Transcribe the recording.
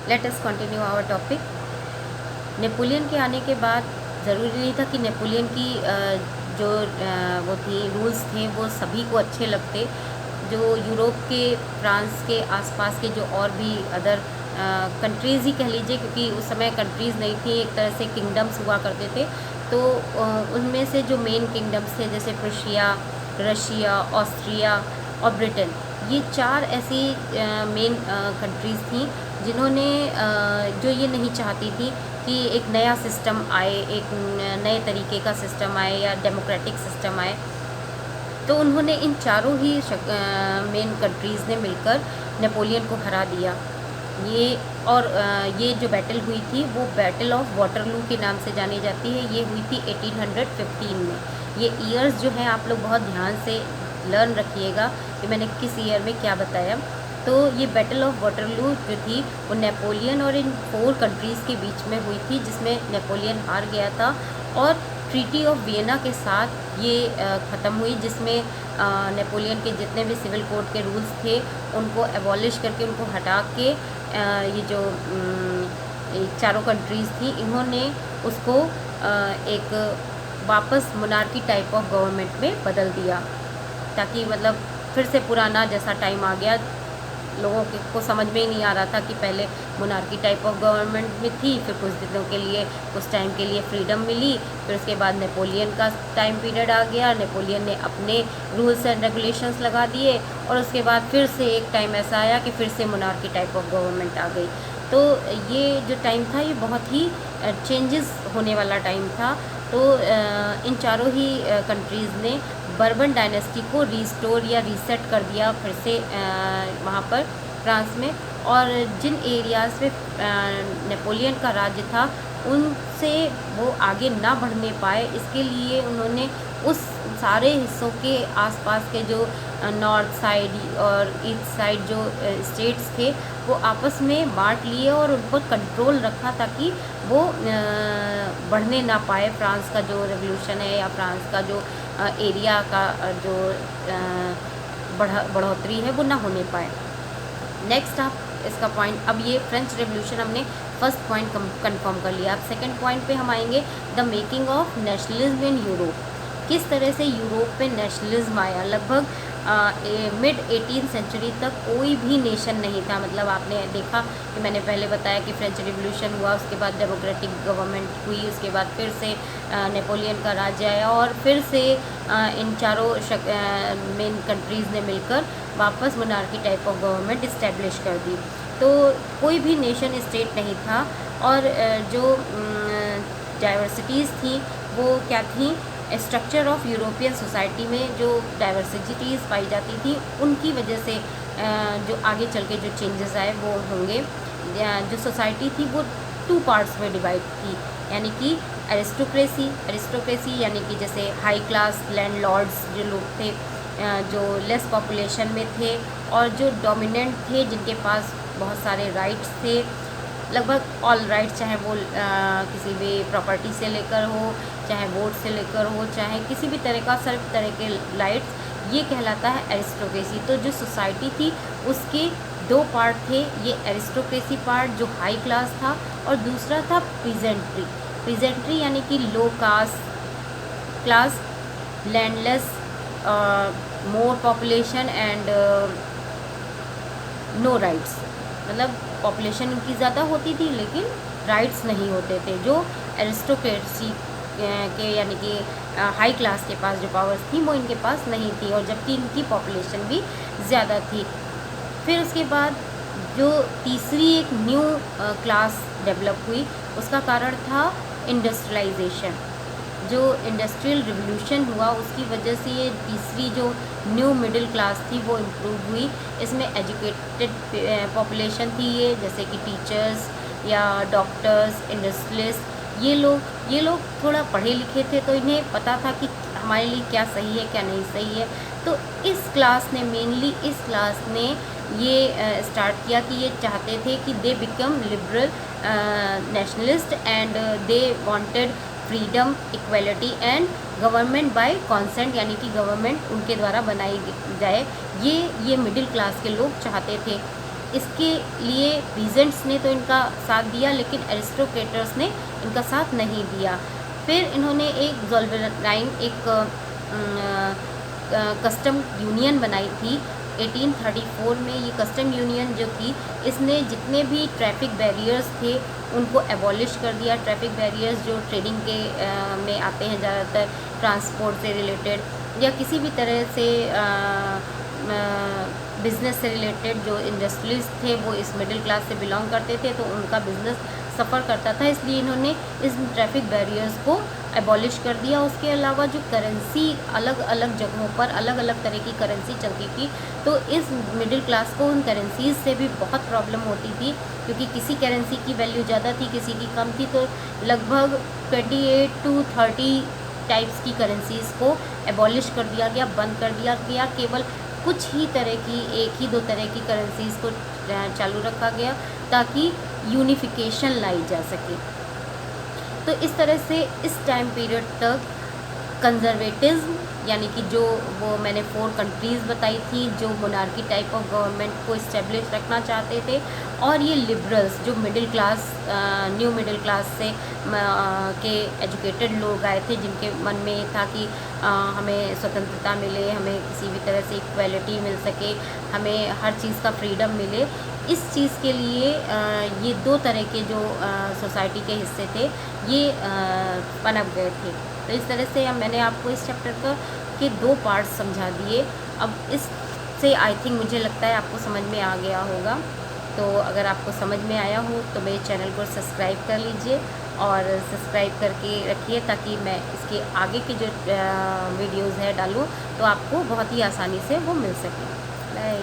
Late us continue our topic. Napoleon के आने के बाद ज़रूरी नहीं था कि नेपोलियन की जो वो थी रूल्स थे वो सभी को अच्छे लगते। जो यूरोप के, फ्रांस के आसपास के जो और भी अदर कंट्रीज़ ही कह लीजिए, क्योंकि उस समय कंट्रीज़ नहीं थी, एक तरह से किंगडम्स हुआ करते थे। तो उनमें से जो मेन किंगडम्स थे जैसे प्रुशिया, रशिया, ऑस्ट्रिया और ब्रिटेन, ये 4 ऐसी मेन कंट्रीज़ थी जिन्होंने जो ये नहीं चाहती थी कि एक नया सिस्टम आए, एक नए तरीके का सिस्टम आए या डेमोक्रेटिक सिस्टम आए। तो उन्होंने इन चारों ही मेन कंट्रीज़ ने मिलकर नेपोलियन को हरा दिया। ये जो बैटल हुई थी वो बैटल ऑफ वाटरलू के नाम से जानी जाती है। ये हुई थी 1815 में। ये ईयर्स जो हैं आप लोग बहुत ध्यान से लर्न रखिएगा कि मैंने किस ईयर में क्या बताया। तो ये बैटल ऑफ वाटरलू जो थी वो नेपोलियन और इन 4 कंट्रीज़ के बीच में हुई थी, जिसमें नेपोलियन हार गया था और ट्रीटी ऑफ वियना के साथ ये ख़त्म हुई, जिसमें नेपोलियन के जितने भी सिविल कोड के रूल्स थे उनको एबॉलिश करके, उनको हटा के ये जो चारों कंट्रीज़ थी इन्होंने उसको एक वापस मोनार्की टाइप ऑफ गवर्नमेंट में बदल दिया, ताकि मतलब फिर से पुराना जैसा टाइम आ गया। लोगों को समझ में ही नहीं आ रहा था कि पहले मोनार्की टाइप ऑफ गवर्नमेंट में थी, फिर कुछ दिनों के लिए, कुछ टाइम के लिए फ्रीडम मिली, फिर उसके बाद नेपोलियन का टाइम पीरियड आ गया, नेपोलियन ने अपने रूल्स एंड रेगुलेशंस लगा दिए और उसके बाद फिर से एक टाइम ऐसा आया कि फिर से मोनार्की टाइप ऑफ गवर्नमेंट आ गई। तो ये जो टाइम था ये बहुत ही चेंजेस होने वाला टाइम था। तो इन चारों ही कंट्रीज़ ने बर्बन डायनेस्टी को रिस्टोर या रीसेट कर दिया फिर से वहाँ पर फ्रांस में। और जिन एरियाज़ में नेपोलियन का राज्य था उनसे वो आगे ना बढ़ने पाए, इसके लिए उन्होंने उस सारे हिस्सों के आसपास के जो नॉर्थ साइड और ईस्ट साइड जो स्टेट्स थे वो आपस में बांट लिए और उन पर कंट्रोल रखा, ताकि वो बढ़ने ना पाए। फ्रांस का जो रेवोल्यूशन है या फ्रांस का जो एरिया का जो बढ़ोतरी है वो ना होने पाए। नेक्स्ट आप इसका पॉइंट, अब ये फ्रेंच रेवोल्यूशन हमने फर्स्ट पॉइंट कंफर्म कर लिया। अब सेकंड पॉइंट पे हम आएंगे, the making of nationalism in Europe. किस तरह से यूरोप में नेशनलिज्म आया। लगभग मिड 18th सेंचुरी तक कोई भी नेशन नहीं था। मतलब आपने देखा कि मैंने पहले बताया कि फ्रेंच रिवॉल्यूशन हुआ, उसके बाद डेमोक्रेटिक गवर्नमेंट हुई, उसके बाद फिर से नेपोलियन का राज्य आया और फिर से इन चारों मेन कंट्रीज़ ने मिलकर वापस monarchy type of government establish कर दी। तो कोई भी नेशन स्टेट नहीं था। और जो डाइवर्सिटीज़ थी वो क्या थी, स्ट्रक्चर ऑफ यूरोपियन सोसाइटी में जो डाइवर्सिटीज़ पाई जाती थी उनकी वजह से जो आगे चल के जो चेंजेस आए वो होंगे। जो सोसाइटी थी वो 2 पार्ट्स में डिवाइड थी, यानी कि एरिस्टोक्रेसी यानी कि जैसे हाई क्लास लैंडलॉर्ड्स जो लोग थे जो लेस पॉपुलेशन में थे, और जो डोमिनेंट थे जिनके पास बहुत सारे राइट्स थे, लगभग ऑल राइट, चाहे वो किसी भी प्रॉपर्टी से लेकर हो, चाहे वोट से लेकर हो, चाहे किसी भी तरह का सर्व तरह के राइट्स, ये कहलाता है एरिस्टोक्रेसी। तो जो सोसाइटी थी उसके 2 पार्ट थे, ये एरिस्टोक्रेसी पार्ट जो हाई क्लास था और दूसरा था पीजेंट्री यानी कि low caste class, landless, more population and no rights. मतलब पॉपुलेशन इनकी ज़्यादा होती थी लेकिन राइट्स नहीं होते थे, जो एरिस्टोक्रेसी के यानी कि हाई क्लास के पास जो पावर्स थी वो इनके पास नहीं थी, और जबकि इनकी पॉपुलेशन भी ज़्यादा थी। फिर उसके बाद जो तीसरी एक न्यू क्लास डेवलप हुई, उसका कारण था इंडस्ट्रियलाइजेशन। जो इंडस्ट्रियल रिवोल्यूशन हुआ उसकी वजह से ये तीसरी जो न्यू मिडिल क्लास थी वो इम्प्रूव हुई। इसमें एजुकेटेड पॉपुलेशन थी, ये जैसे कि टीचर्स या डॉक्टर्स, इंडस्ट्रियलिस्ट, ये लोग थोड़ा पढ़े लिखे थे, तो इन्हें पता था कि हमारे लिए क्या सही है क्या नहीं सही है। तो इस क्लास ने ये स्टार्ट किया कि ये चाहते थे कि they become liberal nationalist and they wanted freedom, equality and government by consent, यानी कि गवर्नमेंट उनके द्वारा बनाई जाए, ये मिडिल क्लास के लोग चाहते थे। इसके लिए पीजेंट्स ने तो इनका साथ दिया, लेकिन एरिस्टोक्रेटर्स ने इनका साथ नहीं दिया। फिर इन्होंने एक ज़ोल्वेनाइन एक कस्टम यूनियन बनाई थी 1834 में। ये कस्टम यूनियन जो थी, इसने जितने भी ट्रैफिक बैरियर्स थे उनको एबॉलिश कर दिया। ट्रैफिक बैरियर्स जो ट्रेडिंग के में आते हैं ज़्यादातर, ट्रांसपोर्ट से रिलेटेड या किसी भी तरह से बिज़नेस से रिलेटेड, जो इंडस्ट्रीज थे वो इस मिडिल क्लास से बिलोंग करते थे, तो उनका बिज़नेस सफ़र करता था, इसलिए इन्होंने इस ट्रैफिक बैरियर्स को एबॉलिश कर दिया। उसके अलावा जो करेंसी अलग अलग जगहों पर अलग अलग तरह की करेंसी चलती थी, तो इस मिडिल क्लास को उन करेंसीज से भी बहुत प्रॉब्लम होती थी, क्योंकि किसी करेंसी की वैल्यू ज़्यादा थी, किसी की कम थी। तो लगभग 28 to 30 टाइप्स की करेंसीज़ को एबॉलिश कर दिया गया, बंद कर दिया गया। केवल कुछ ही तरह की, एक ही दो तरह की करेंसीज़ को चालू रखा गया, ताकि यूनिफिकेशन लाई जा सके। तो इस तरह से इस टाइम पीरियड तक कंजर्वेटिज्म, यानी कि जो वो मैंने 4 कंट्रीज़ बताई थी जो मोनार्की टाइप ऑफ गवर्नमेंट को इस्टेब्लिश रखना चाहते थे, और ये लिबरल्स जो middle class, new middle class से के एजुकेटेड लोग आए थे, जिनके मन में ये था कि हमें स्वतंत्रता मिले, हमें किसी भी तरह से इक्वलिटी मिल सके, हमें हर चीज़ का फ्रीडम मिले। इस चीज़ के लिए ये 2 तरह के जो सोसाइटी के हिस्से थे, ये पनप गए थे। तो इस तरह से मैंने आपको इस चैप्टर के 2 पार्ट्स समझा दिए। अब इससे आई थिंक मुझे लगता है आपको समझ में आ गया होगा। तो अगर आपको समझ में आया हो तो मेरे चैनल को सब्सक्राइब कर लीजिए और सब्सक्राइब करके रखिए, ताकि मैं इसके आगे के जो वीडियोज़ है डालूँ तो आपको बहुत ही आसानी से वो मिल सके। बाय।